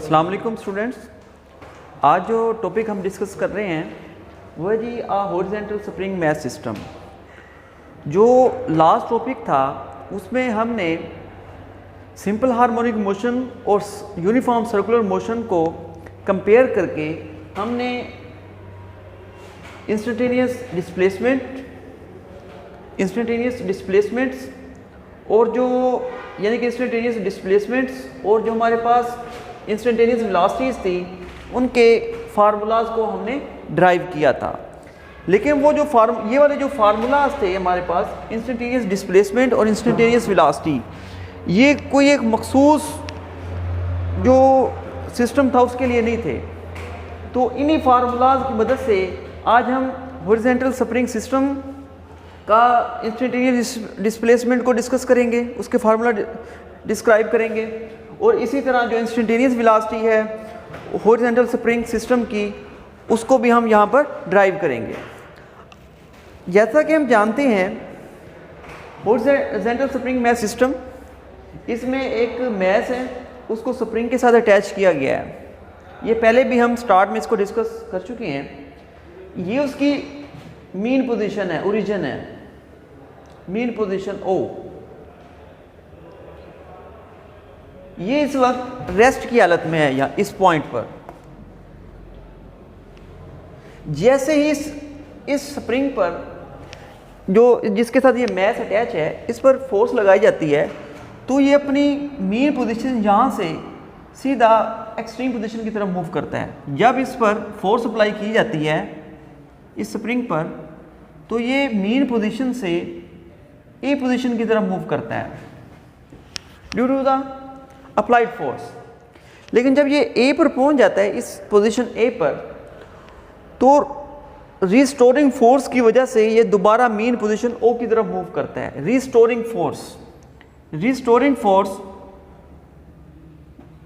अस्सलाम वालेकुम स्टूडेंट्स। आज जो टॉपिक हम डिस्कस कर रहे हैं वो है जी हॉरिजॉन्टल स्प्रिंग मैथ सिस्टम। जो लास्ट टॉपिक था उसमें हमने सिंपल हार्मोनिक मोशन और यूनिफॉर्म सर्कुलर मोशन को कंपेयर करके हमने इंस्टेंटेनियस डिस्प्लेसमेंट्स और जो यानी कि इंस्टेंटेनियस डिस्प्लेसमेंट्स और जो हमारे पास इंस्टेंटेनियस वेलोसिटीज़ थी उनके फार्मूलाज को हमने ड्राइव किया था। लेकिन वो जो ये वाले जो फार्मूलाज थे हमारे पास इंस्टेंटेनियस डिस्प्लेसमेंट और इंस्टेंटेनियस वेलोसिटी, ये कोई एक मखसूस जो सिस्टम था उसके लिए नहीं थे। तो इन्हीं फार्मूलाज की मदद से आज हम हॉरिजॉन्टल स्प्रिंग सिस्टम का इंस्टेंटेनियस डिस्प्लेसमेंट को डिस्कस करेंगे, उसके फार्मूला डिस्क्राइब करेंगे और इसी तरह जो इंस्टेंटेनियस वेलोसिटी है हॉरिजॉन्टल स्प्रिंग सिस्टम की उसको भी हम यहाँ पर ड्राइव करेंगे। जैसा कि हम जानते हैं हॉरिजॉन्टल स्प्रिंग मैथ सिस्टम, इसमें एक मैश है उसको स्प्रिंग के साथ अटैच किया गया है। ये पहले भी हम स्टार्ट में इसको डिस्कस कर चुके हैं। ये उसकी मीन पोजीशन है, ओरिजिन है, मीन पोजीशन ओ। ये इस वक्त रेस्ट की हालत में है या इस पॉइंट पर। जैसे ही इस स्प्रिंग पर जो जिसके साथ ये मैश अटैच है इस पर फोर्स लगाई जाती है तो ये अपनी मीन पोजीशन यहाँ से सीधा एक्सट्रीम पोजीशन की तरफ मूव करता है। जब इस पर फोर्स अप्लाई की जाती है इस स्प्रिंग पर तो ये मीन पोजीशन से ए पोजीशन की तरफ मूव करता है due to the applied force. लेकिन जब ये ए पर पहुंच जाता है इस पोजीशन ए पर तो रिस्टोरिंग फोर्स की वजह से ये दोबारा मीन पोजीशन ओ की तरफ मूव करता है। रिस्टोरिंग फोर्स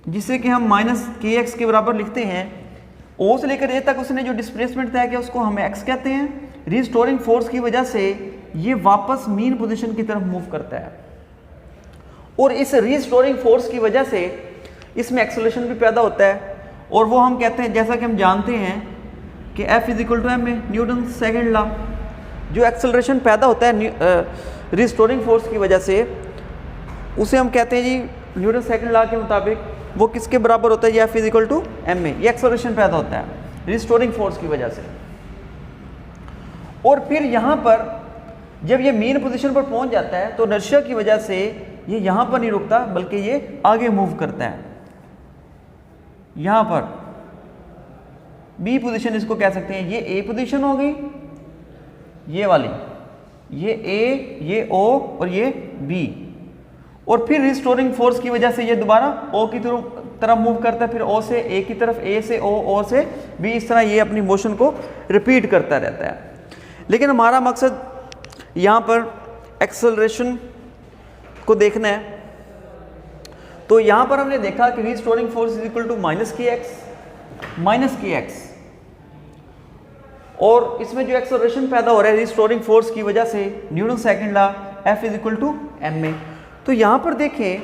जिसे कि हम माइनस के एक्स के बराबर लिखते हैं। ओ से लेकर ए तक उसने जो डिस्प्लेसमेंट तय किया उसको हम एक्स कहते हैं। रिस्टोरिंग फोर्स की वजह से ये वापस मीन पोजीशन की तरफ मूव करता है और इस रिस्टोरिंग फोर्स की वजह से इसमें एक्सेलरेशन भी पैदा होता है और वो हम कहते हैं, जैसा कि हम जानते हैं कि F = m में न्यूटन सेकंड लॉ, जो एक्सेलरेशन पैदा होता है रिस्टोरिंग फोर्स की वजह से उसे हम कहते हैं जी न्यूटन सेकंड लॉ के मुताबिक वो किसके बराबर होता है, ये F = m में। ये एक्सेलरेशन पैदा होता है रिस्टोरिंग फोर्स की वजह से। और फिर यहाँ पर जब ये मीन पोजीशन पर पहुँच जाता है तो इनर्शिया की वजह से ये यहाँ पर नहीं रुकता बल्कि ये आगे मूव करता है। यहाँ पर बी पोजीशन इसको कह सकते हैं। ये ए पोजीशन हो गई, ये वाली, ये ए, ये ओ और ये बी। और फिर रिस्टोरिंग फोर्स की वजह से ये दोबारा ओ की तरफ मूव करता है, फिर ओ से ए की तरफ, ए से ओ से बी। इस तरह ये अपनी मोशन को रिपीट करता रहता है। लेकिन हमारा मकसद यहाँ पर एक्सेलरेशन को देखना है। तो यहाँ पर हमने देखा कि रिस्टोरिंग फोर्स = -kx और इसमें जो एक्सेलरेशन पैदा हो रहा है रिस्टोरिंग फोर्स की वजह से Newton second law F = m में। तो यहाँ पर देखें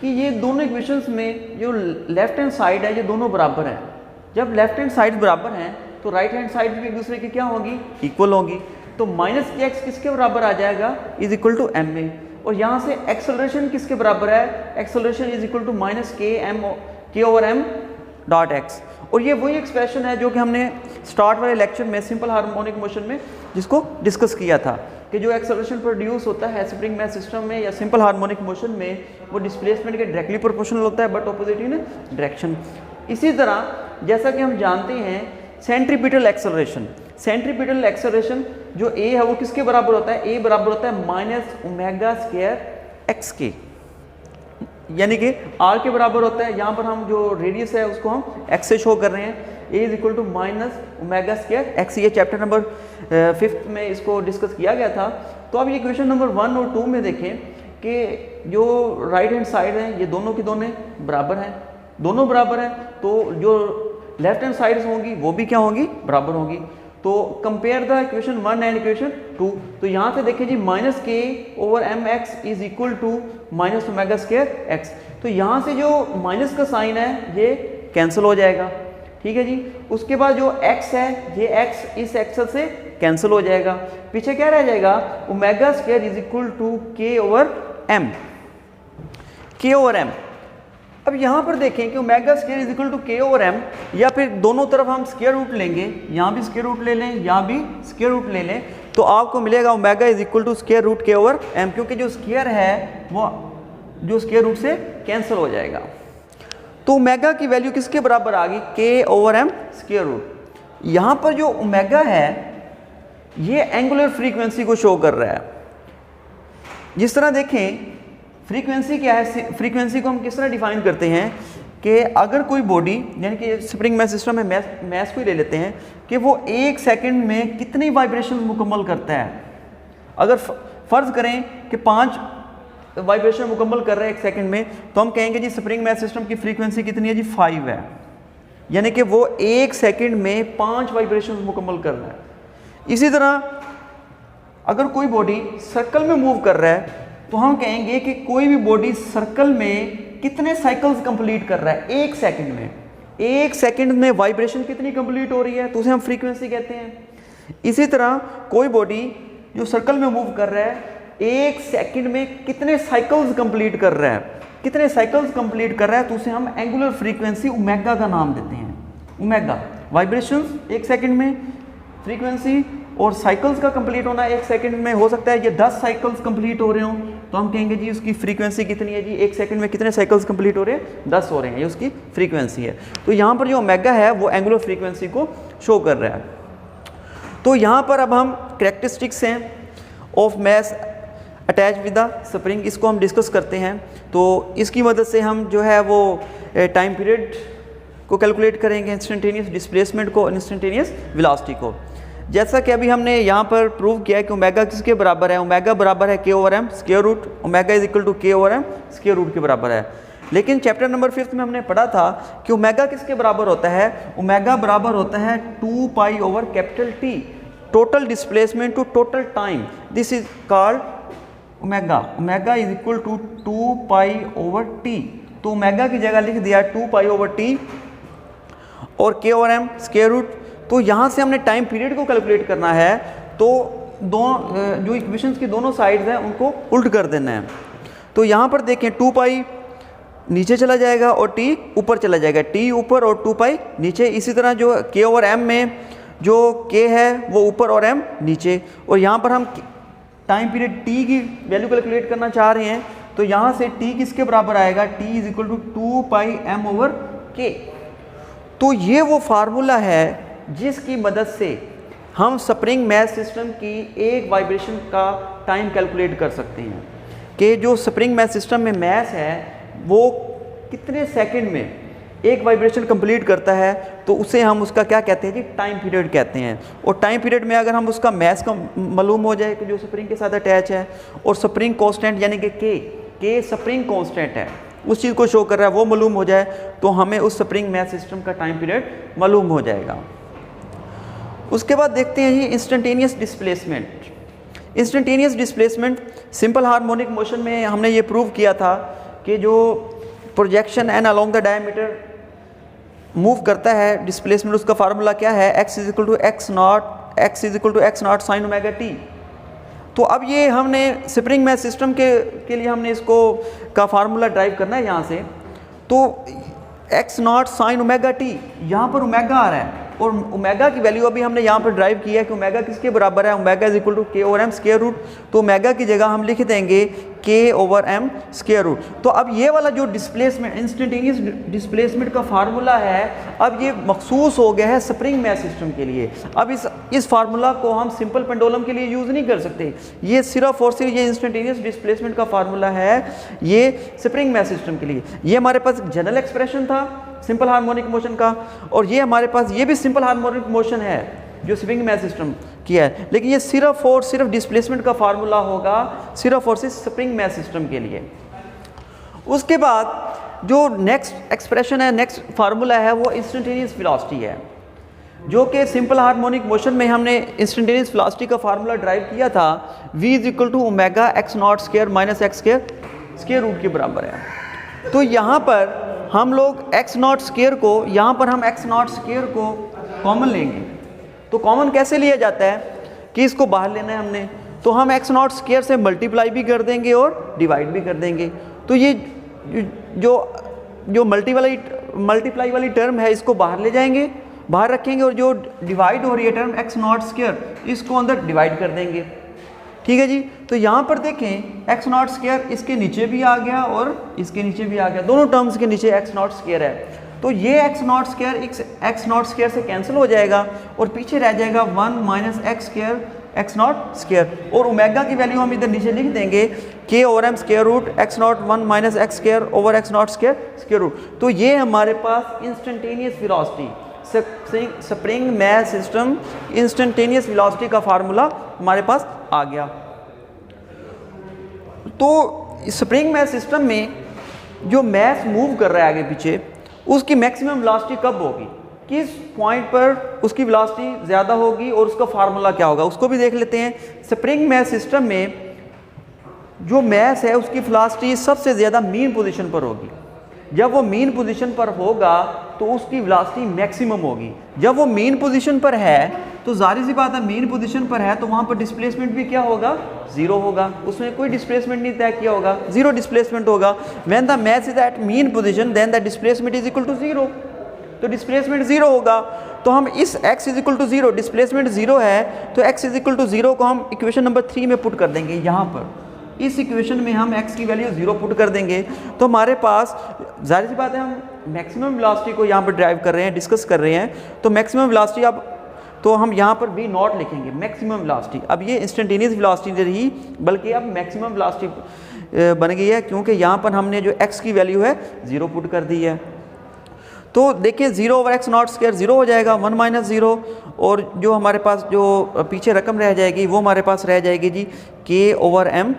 कि ये दोनों इक्वेशंस में जो लेफ्ट हैंड साइड है ये दोनों बराबर हैं। जब लेफ्ट हैंड साइड बराबर हैं तो राइट हैंड साइड भी एक दूसरे की क्या होगी, इक्वल होगी। तो -kx किसके बराबर आ जाएगा, = m में। और यहाँ से एक्सेलरेशन किसके बराबर है, एक्सेलरेशन = -k/m/x। और ये वही एक्सप्रेशन है जो कि हमने स्टार्ट वाले लेक्चर में सिंपल हार्मोनिक मोशन में जिसको डिस्कस किया था कि जो एक्सेलरेशन प्रोड्यूस होता है स्प्रिंग मैथ सिस्टम में या सिंपल हार्मोनिक मोशन में वो डिस्प्लेसमेंट के डायरेक्टली प्रोपोर्शनल होता है बट ऑपोजिट इन डायरेक्शन। इसी तरह जैसा कि हम जानते हैं सेंट्रीपिटल एक्सेलरेशन जो ए है वो किसके बराबर होता है, ए बराबर होता है -ω²x के, यानी कि r के बराबर होता है। यहाँ पर हम जो रेडियस है उसको हम x से शो कर रहे हैं। a = -ω²x। ये चैप्टर नंबर 5 में इसको डिस्कस किया गया था। तो अब ये क्वेश्चन नंबर 1 और 2 में देखें कि जो राइट हैंड साइड है ये दोनों की दोनों बराबर हैं, दोनों बराबर हैं। तो जो लेफ्ट हैंड साइड्स होंगी वो भी क्या होंगी, बराबर होंगी। तो compare the equation 1 and equation 2। तो यहाँ से देखें जी minus k over m x is equal to minus omega square x. तो यहाँ से जो माइनस का साइन है ये कैंसिल हो जाएगा, ठीक है जी। उसके बाद जो x है ये x इस एक्सल से कैंसिल हो जाएगा, पीछे क्या रह जाएगा omega square is equal to k over m, k over m. अब यहाँ पर देखें कि omega square is equal to k over m, या फिर दोनों तरफ हम स्क्वायर रूट लेंगे, यहाँ भी स्क्वायर रूट ले लें, यहाँ भी स्क्वायर रूट ले लें, तो आपको मिलेगा omega is equal to square root k over m, क्योंकि जो स्क्वायर है वो जो स्क्वायर रूट से कैंसिल हो जाएगा। तो ओमेगा की वैल्यू किसके बराबर आ गई, के ओवर एम स्क्वायर रूट। यहाँ पर जो ओमेगा है ये एंगुलर फ्रीक्वेंसी को शो कर रहा है। जिस तरह देखें फ्रीक्वेंसी क्या है, फ्रीक्वेंसी को हम किस तरह डिफाइन करते हैं कि अगर कोई बॉडी यानी कि स्प्रिंग मैथ सिस्टम में मैथ को ही ले लेते हैं कि वो 1 सेकंड में कितनी वाइब्रेशन मुकम्मल करता है। अगर फ़र्ज़ करें कि 5 वाइब्रेशन मुकम्मल कर रहे हैं 1 सेकंड में, तो हम कहेंगे जी स्प्रिंग मैथ सिस्टम की फ्रीक्वेंसी कितनी है जी 5 है, यानी कि वो 1 सेकंड में 5 वाइब्रेशन मुकम्मल कर रहा है। इसी तरह अगर कोई बॉडी सर्कल में मूव कर रहा है तो हम कहेंगे कि कोई भी बॉडी सर्कल में कितने साइकिल्स कंप्लीट कर रहा है 1 सेकंड में। 1 सेकंड में वाइब्रेशन कितनी कंप्लीट हो रही है, तो उसे हम फ्रीक्वेंसी कहते हैं। इसी तरह कोई बॉडी जो सर्कल में मूव कर रहा है 1 सेकंड में कितने साइकिल्स कंप्लीट कर रहा है, कितने साइकिल्स कंप्लीट कर रहा है, तो उसे हम एंगुलर फ्रीक्वेंसी ओमेगा का नाम देते हैं। ओमेगा वाइब्रेशंस 1 सेकंड में, फ्रीक्वेंसी और साइकिल्स का कंप्लीट होना 1 सेकंड में। हो सकता है ये 10 साइकिल्स कंप्लीट हो रहे हों, तो हम कहेंगे जी उसकी फ्रीक्वेंसी कितनी है जी 1 सेकंड में कितने साइकिल्स कंप्लीट हो रहे हैं, 10 हो रहे हैं, ये उसकी फ्रीक्वेंसी है। तो यहाँ पर जो ओमेगा है वो एंगुलर फ्रीक्वेंसी को शो कर रहा है। तो यहाँ पर अब हम कैरेक्टरिस्टिक्स हैं of mass attach with the spring, इसको हम डिस्कस करते हैं। तो इसकी मदद से हम जो है वो टाइम पीरियड को कैलकुलेट करेंगे, इंस्टेंटेनियस डिस्प्लेसमेंट को, इंस्टेंटेनियस वेलोसिटी को। जैसा कि अभी हमने यहाँ पर प्रूव किया है कि ओमेगा किसके बराबर है, ओमेगा बराबर है k over m square root, omega is equal to k over m square root के बराबर है। लेकिन चैप्टर नंबर 5 में हमने पढ़ा था कि ओमेगा किसके बराबर होता है, ओमेगा बराबर होता है 2 pi over capital T, total displacement to total time, this is called omega. Omega is equal to 2 pi over T, तो ओमेगा की जगह लिख दिया 2 पाई ओवर टी और के ओवर एम स्क्वायर रूट। तो यहाँ से हमने टाइम पीरियड को कैलकुलेट करना है, तो दोनों जो इक्वेशंस की दोनों साइड्स हैं उनको उल्ट कर देना है। तो यहाँ पर देखें 2 पाई नीचे चला जाएगा और t ऊपर चला जाएगा, t ऊपर और 2 पाई नीचे। इसी तरह जो k ओवर m में जो k है वो ऊपर और m नीचे। और यहाँ पर हम टाइम पीरियड t की वैल्यू कैलकुलेट करना चाह रहे हैं, तो यहाँ से t किसके बराबर आएगा, t is equal to 2 pi m over k। तो ये वो फार्मूला है जिसकी मदद से हम स्प्रिंग मैथ सिस्टम की एक वाइब्रेशन का टाइम कैलकुलेट कर सकते हैं कि जो स्प्रिंग मैथ सिस्टम में मैथ है वो कितने सेकंड में एक वाइब्रेशन कंप्लीट करता है, तो उसे हम उसका क्या कहते हैं जी टाइम पीरियड कहते हैं। और टाइम पीरियड में अगर हम उसका मैथ का मालूम हो जाए कि जो स्प्रिंग के साथ अटैच है और स्प्रिंग कांस्टेंट यानी कि के स्प्रिंग कांस्टेंट है उस चीज़ को शो कर रहा है वो मालूम हो जाए, तो हमें उस स्प्रिंग मैथ सिस्टम का टाइम पीरियड मालूम हो जाएगा। उसके बाद देखते हैं जी instantaneous displacement. Instantaneous displacement simple harmonic motion में हमने ये प्रूव किया था कि जो projection N along the diameter move करता है डिस्प्लेसमेंट, उसका फार्मूला क्या है, x is equal to x naught sine omega t. तो अब ये हमने स्प्रिंग मैथ सिस्टम के लिए हमने इसको का फार्मूला ड्राइव करना है यहाँ से। तो x not sine omega T, यहाँ पर ओमेगा आ रहा है और ओमेगा की वैल्यू अभी हमने यहाँ पर ड्राइव किया है कि ओमेगा किसके बराबर है, omega is equal to k over m square root. तो ओमेगा की जगह हम लिख देंगे k over m square root. तो अब ये वाला जो डिस्प्लेसमेंट इंस्टेंटेनियस डिस्प्लेसमेंट का फार्मूला है अब ये मखसूस हो गया है स्प्रिंग मैथ सिस्टम के लिए। अब इस फार्मूला को हम सिंपल पेंडुलम के लिए यूज़ नहीं कर सकते, ये सिर्फ और सिर्फ ये इंस्टेंटेनियस डिस्प्लेसमेंट का फार्मूला है ये स्प्रिंग मैथ सिस्टम के लिए। ये हमारे पास जनरल एक्सप्रेशन था सिंपल हार्मोनिक मोशन का, और ये हमारे पास ये भी सिंपल हार्मोनिक मोशन है जो स्प्रिंग मैथ सिस्टम किया है, लेकिन ये सिर्फ और सिर्फ डिस्प्लेसमेंट का फार्मूला होगा सिर्फ और सिर्फ स्प्रिंग मैथ सिस्टम के लिए। उसके बाद जो नेक्स्ट एक्सप्रेशन है, नेक्स्ट फार्मूला है वो इंस्टेंटेनियस वेलोसिटी है। जो कि सिंपल हार्मोनिक मोशन में हमने इंस्टेंटेनियस वेलोसिटी का फार्मूला ड्राइव किया था, v is equal to omega x not square minus x square root के बराबर है। तो यहाँ पर हम लोग एक्स नॉट स्क्वायर को, यहाँ पर हम एक्स नॉट स्क्वायर को कॉमन लेंगे। तो कॉमन कैसे लिया जाता है कि इसको बाहर लेना है हमने, तो हम एक्स नॉट स्क्वायर से मल्टीप्लाई भी कर देंगे और डिवाइड भी कर देंगे। तो ये जो मल्टीप्लाई वाली टर्म है इसको बाहर ले जाएंगे, बाहर रखेंगे, और जो डिवाइड हो रही है टर्म एक्स नॉट स्क्वायर इसको अंदर डिवाइड कर देंगे। ठीक है जी। तो यहाँ पर देखें एक्स नॉट स्क्वायर इसके नीचे भी आ गया और इसके नीचे भी आ गया, दोनों टर्म्स के नीचे एक्स नॉट स्क्वायर है। तो ये x not square x not square से कैंसिल हो जाएगा और पीछे रह जाएगा 1 minus x square x not square, और ओमेगा की वैल्यू हम इधर नीचे लिख देंगे k over m square root x not 1 minus x square over x not square root. तो ये हमारे पास instantaneous velocity, spring mass system instantaneous velocity का फार्मूला हमारे पास आ गया। तो स्प्रिंग मैस सिस्टम में जो मैस मूव कर रहा है आगे पीछे, उसकी मैक्सिमम वेलोसिटी कब होगी, किस पॉइंट पर उसकी वेलोसिटी ज़्यादा होगी और उसका फार्मूला क्या होगा, उसको भी देख लेते हैं। स्प्रिंग मैस सिस्टम में जो मैस है उसकी वेलोसिटी सबसे ज़्यादा मीन पोजीशन पर होगी। जब वो मीन पोजीशन पर होगा तो उसकी वेलोसिटी मैक्सिमम होगी। जब वो मीन पोजीशन पर है तो जाहिर सी बात है, मीन पोजीशन पर है तो वहाँ पर डिस्प्लेसमेंट भी क्या होगा, जीरो होगा। उसमें कोई डिस्प्लेसमेंट नहीं तय किया होगा, जीरो डिस्प्लेसमेंट होगा। When the mass is at mean position then the displacement is equal to zero. तो डिस्प्लेसमेंट जीरो होगा। तो हम इस x is equal to zero, displacement zero है तो x is equal to zero को हम इक्वेशन नंबर 3 में पुट कर देंगे। यहाँ पर इस इक्वेशन में हम x की वैल्यू जीरो पुट कर देंगे तो हमारे पास जाहिर सी बात है हम मैक्सिमम वेलोसिटी को यहाँ पर ड्राइव कर रहे हैं, डिस्कस कर रहे हैं। तो मैक्सिमम वेलोसिटी अब तो हम यहाँ पर v नॉट लिखेंगे, मैक्सिमम वेलोसिटी। अब ये इंस्टेंटेनियस वेलोसिटी रही, बल्कि अब मैक्सिमम वेलोसिटी बन गई है, क्योंकि यहाँ पर हमने जो x की वैल्यू है जीरो पुट कर दी है। तो देखिए zero over x not square zero हो जाएगा, 1 माइनस जीरो, और जो हमारे पास जो पीछे रकम रह जाएगी वो हमारे पास रह जाएगी जी k over m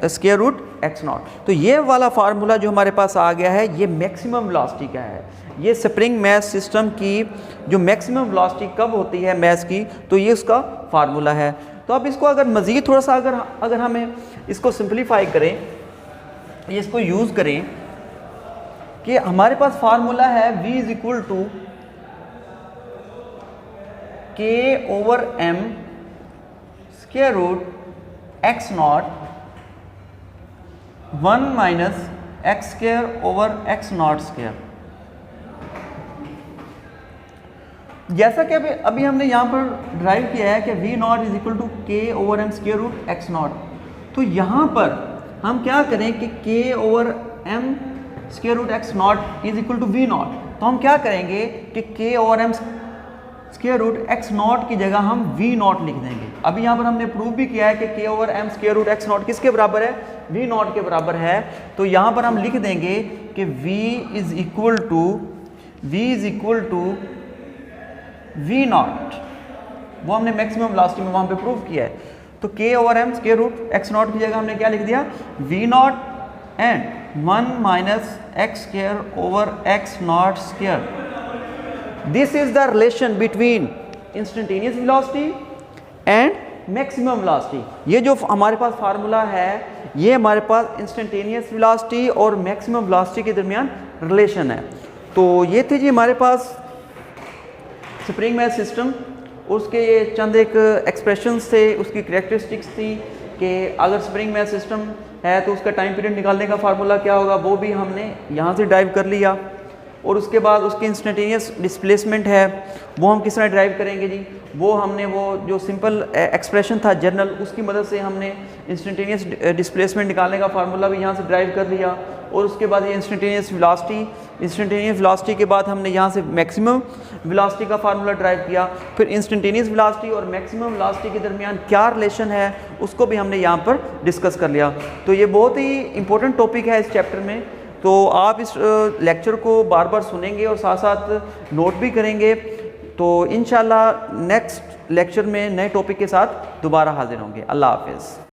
square root x not. तो ये वाला फार्मूला जो हमारे पास आ गया है ये मैक्सिमम वेलोसिटी का है। ये स्प्रिंग मैस सिस्टम की जो मैक्सिमम वेलोसिटी कब होती है मैस की, तो ये उसका फार्मूला है। तो अब इसको अगर मज़ीद थोड़ा सा अगर हमें इसको सिंप्लीफाई करें, इसको यूज़ करें कि हमारे पास फार्मूला है v is equal to k over m square root x not 1 minus x square over x not square. जैसा कि अभी हमने यहाँ पर ड्राइव किया है कि v naught is equal to k over m square root x not. तो यहाँ पर हम क्या करें कि k over m square root x naught is equal to v naught. तो हम क्या करेंगे कि k over m square root x not की जगह हम वी नॉट लिख देंगे। अभी यहाँ पर हमने प्रूव भी किया है कि k over m square root x not किसके बराबर है, वी नॉट के बराबर है। तो यहाँ पर हम लिख देंगे कि v is equal to v not, वो हमने मैक्सिमम वेलोसिटी में वहाँ पे प्रूव किया है। तो k over m square root x not की जगह हमने क्या लिख दिया, v not and 1 minus x square over x not square. This is the relation between instantaneous velocity and maximum velocity. ये जो हमारे पास फार्मूला है ये हमारे पास इंस्टेंटेनियस वेलोसिटी और मैक्सिमम वेलोसिटी के दरमियान रिलेशन है। तो ये थे जी हमारे पास स्प्रिंग मैस सिस्टम, उसके ये चंद एक एक्सप्रेशंस थे, उसकी कैरेक्टरिस्टिक्स थी कि अगर स्प्रिंग मैस सिस्टम है तो उसका टाइम पीरियड निकालने का फार्मूला क्या होगा, वो भी हमने यहाँ से ड्राइव कर लिया। और उसके बाद उसकी इंस्टेंटेनियस डिस्प्लेसमेंट है वो हम किस तरह ड्राइव करेंगे जी, वो हमने वो जो सिंपल एक्सप्रेशन था जर्नल, उसकी मदद से हमने इंस्टेंटेनियस डिस्प्लेसमेंट निकालने का फार्मूला भी यहाँ से ड्राइव कर लिया। और उसके बाद ये इंस्टेंटेनियस वेलोसिटी के बाद हमने यहाँ से मैक्सिमम वेलोसिटी का फार्मूला ड्राइव किया। फिर इंस्टेंटेनियस वेलोसिटी और मैक्सिमम वेलोसिटी के दरमियान क्या रिलेशन है उसको भी हमने यहाँ पर डिस्कस कर लिया। तो ये बहुत ही इंपॉर्टेंट टॉपिक है इस चैप्टर में। तो आप इस लेक्चर को बार बार सुनेंगे और साथ साथ नोट भी करेंगे। तो इंशाल्लाह नेक्स्ट लेक्चर में नए टॉपिक के साथ दोबारा हाजिर होंगे। अल्लाह हाफ़िज़।